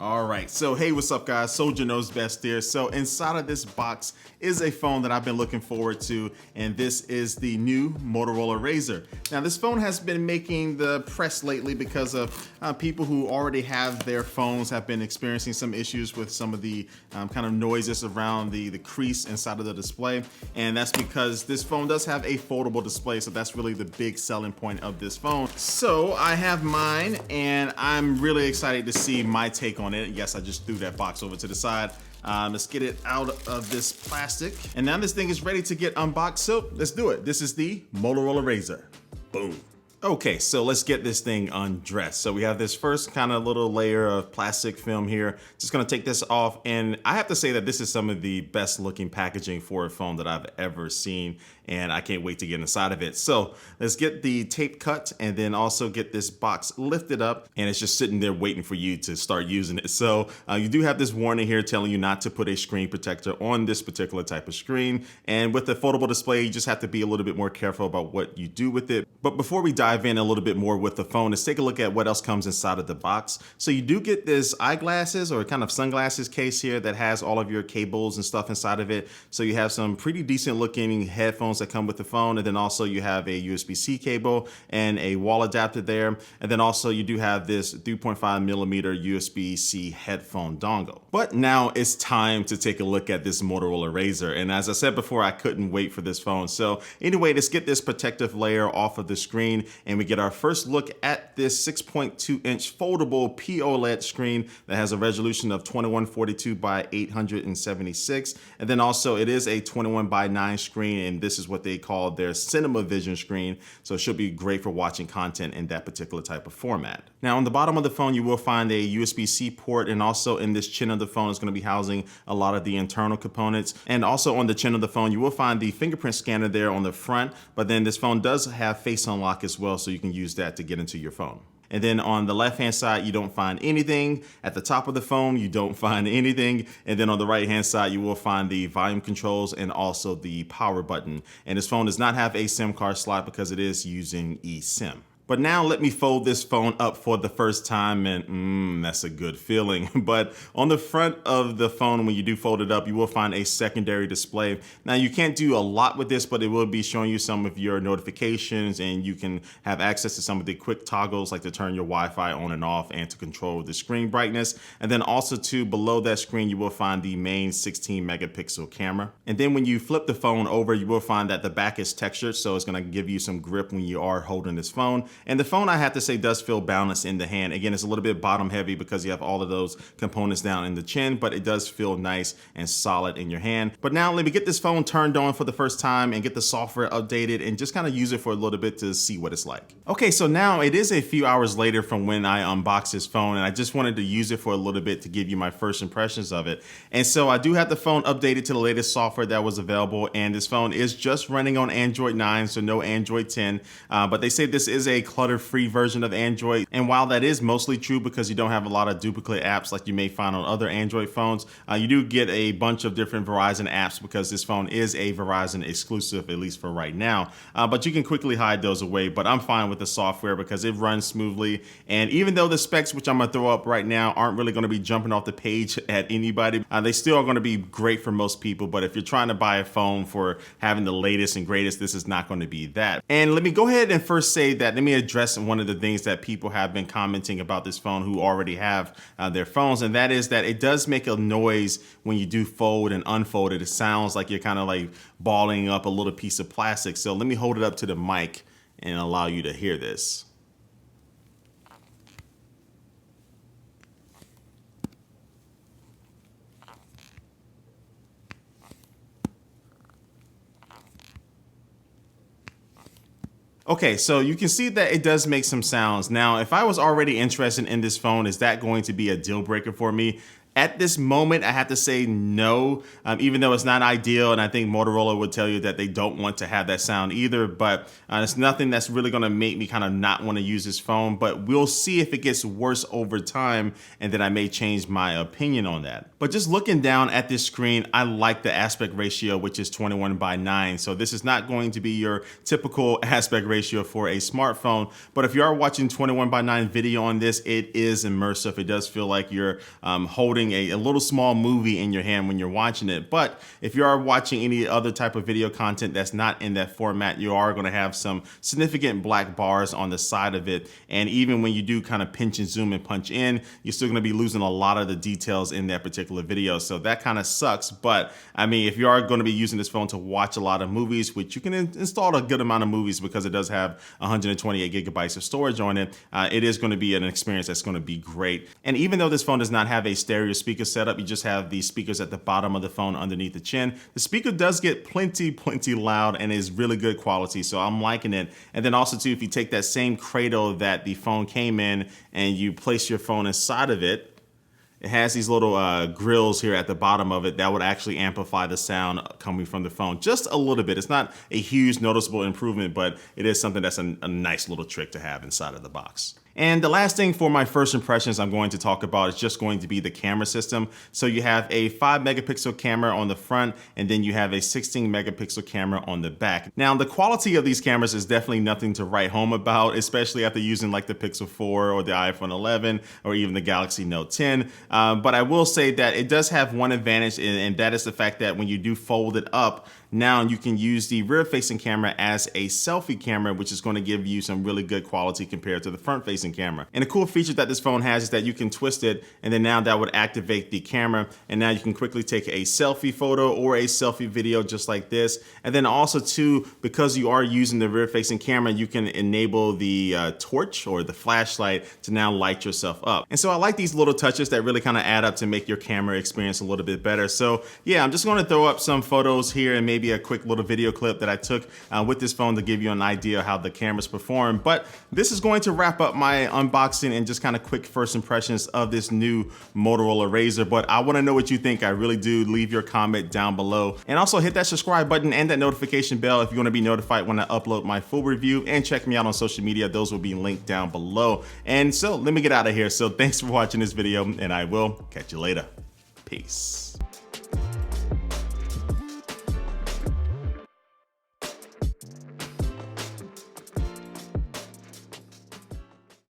All right, so hey, what's up guys? Soldier Knows Best here. So inside of this box is a phone that I've been looking forward to, and this is the new Motorola RAZR. Now this phone has been making the press lately because of people who already have their phones have been experiencing some issues with some of the kind of noises around the crease inside of the display. And that's because this phone does have a foldable display, so that's really the big selling point of this phone. So I have mine, and I'm really excited to see my take on it. Yes, I just threw that box over to the side. Let's get it out of this plastic. And now this thing is ready to get unboxed, so let's do it. This is the Motorola RAZR. Boom. Okay, so let's get this thing undressed. So we have this first kind of little layer of plastic film here. Just gonna take this off, and I have to say that this is some of the best looking packaging for a phone that I've ever seen, and I can't wait to get inside of it. So let's get the tape cut and then also get this box lifted up, and it's just sitting there waiting for you to start using it. So you do have this warning here telling you not to put a screen protector on this particular type of screen. And with the foldable display, you just have to be a little bit more careful about what you do with it. But before we dive in a little bit more with the phone, let's take a look at what else comes inside of the box. So you do get this eyeglasses or kind of sunglasses case here that has all of your cables and stuff inside of it. So you have some pretty decent looking headphones that come with the phone, and then also you have a USB-C cable and a wall adapter there, and then also you do have this 3.5 millimeter USB-C headphone dongle. But now it's time to take a look at this Motorola RAZR, and as I said before, I couldn't wait for this phone. So anyway, let's get this protective layer off of the screen, and we get our first look at this 6.2 inch foldable POLED screen that has a resolution of 2142 by 876, and then also it is a 21 by 9 screen, and this is what they call their cinema vision screen, so it should be great for watching content in that particular type of format. Now on the bottom of the phone you will find a USB-C port, and also in this chin of the phone is going to be housing a lot of the internal components, and also on the chin of the phone you will find the fingerprint scanner there on the front, but then this phone does have face unlock as well, so you can use that to get into your phone. And then on the left-hand side, you don't find anything. At the top of the phone, you don't find anything. And then on the right-hand side, you will find the volume controls and also the power button. And this phone does not have a SIM card slot because it is using eSIM. But now let me fold this phone up for the first time, and that's a good feeling. But on the front of the phone, when you do fold it up, you will find a secondary display. Now you can't do a lot with this, but it will be showing you some of your notifications, and you can have access to some of the quick toggles like to turn your Wi-Fi on and off and to control the screen brightness. And then also too, below that screen, you will find the main 16 megapixel camera. And then when you flip the phone over, you will find that the back is textured, so it's gonna give you some grip when you are holding this phone. And the phone, I have to say, does feel balanced in the hand. Again, it's a little bit bottom heavy because you have all of those components down in the chin, but it does feel nice and solid in your hand. But now let me get this phone turned on for the first time and get the software updated and just kind of use it for a little bit to see what it's like. Okay, so now it is a few hours later from when I unboxed this phone, and I just wanted to use it for a little bit to give you my first impressions of it. And so I do have the phone updated to the latest software that was available, and this phone is just running on Android 9, so no Android 10, but they say this is a clutter-free version of Android. And while that is mostly true because you don't have a lot of duplicate apps like you may find on other Android phones, you do get a bunch of different Verizon apps because this phone is a Verizon exclusive, at least for right now. But you can quickly hide those away, but I'm fine with the software because it runs smoothly. And even though the specs, which I'm gonna throw up right now, aren't really gonna be jumping off the page at anybody, they still are gonna be great for most people. But if you're trying to buy a phone for having the latest and greatest, this is not gonna be that. And let me go ahead and first say that, let me address one of the things that people have been commenting about this phone who already have their phones, and that is that it does make a noise when you do fold and unfold it. It sounds like you're kind of like balling up a little piece of plastic. So let me hold it up to the mic and allow you to hear this. Okay, so you can see that it does make some sounds. Now, if I was already interested in this phone, is that going to be a deal breaker for me? At this moment, I have to say no, even though it's not ideal, and I think Motorola would tell you that they don't want to have that sound either, but it's nothing that's really gonna make me kind of not want to use this phone, but we'll see if it gets worse over time, and then I may change my opinion on that. But just looking down at this screen, I like the aspect ratio, which is 21:9. So this is not going to be your typical aspect ratio for a smartphone, but if you are watching 21:9 video on this, it is immersive. It does feel like you're holding a little small movie in your hand when you're watching it. But if you are watching any other type of video content that's not in that format, you are going to have some significant black bars on the side of it. And even when you do kind of pinch and zoom and punch in, you're still going to be losing a lot of the details in that particular video. So that kind of sucks. But I mean, if you are going to be using this phone to watch a lot of movies, which you can install a good amount of movies because it does have 128 gigabytes of storage on it, it is going to be an experience that's going to be great. And even though this phone does not have a stereo speaker setup, you just have the speakers at the bottom of the phone underneath the chin. The speaker does get plenty loud and is really good quality, so I'm liking it. And then also too, if you take that same cradle that the phone came in and you place your phone inside of it, it has these little grills here at the bottom of it that would actually amplify the sound coming from the phone just a little bit. It's not a huge noticeable improvement, but it is something that's a nice little trick to have inside of the box. And the last thing for my first impressions I'm going to talk about is just going to be the camera system. So you have a 5 megapixel camera on the front, and then you have a 16 megapixel camera on the back. Now, the quality of these cameras is definitely nothing to write home about, especially after using like the Pixel 4 or the iPhone 11 or even the Galaxy Note 10. But I will say that it does have one advantage, and that is the fact that when you do fold it up, now you can use the rear-facing camera as a selfie camera, which is going to give you some really good quality compared to the front-facing camera. And a cool feature that this phone has is that you can twist it, and then now that would activate the camera, and now you can quickly take a selfie photo or a selfie video just like this. And then also too, because you are using the rear-facing camera, you can enable the torch or the flashlight to now light yourself up. And so I like these little touches that really kind of add up to make your camera experience a little bit better. So yeah, I'm just going to throw up some photos here and maybe a quick little video clip that I took with this phone to give you an idea of how the cameras perform. But this is going to wrap up my unboxing and just kind of quick first impressions of this new Motorola RAZR. But I want to know what you think. I really do. Leave your comment down below, and also hit that subscribe button and that notification bell if you want to be notified when I upload my full review, and check me out on social media. Those will be linked down below. And so let me get out of here. So thanks for watching this video, and I will catch you later. Peace.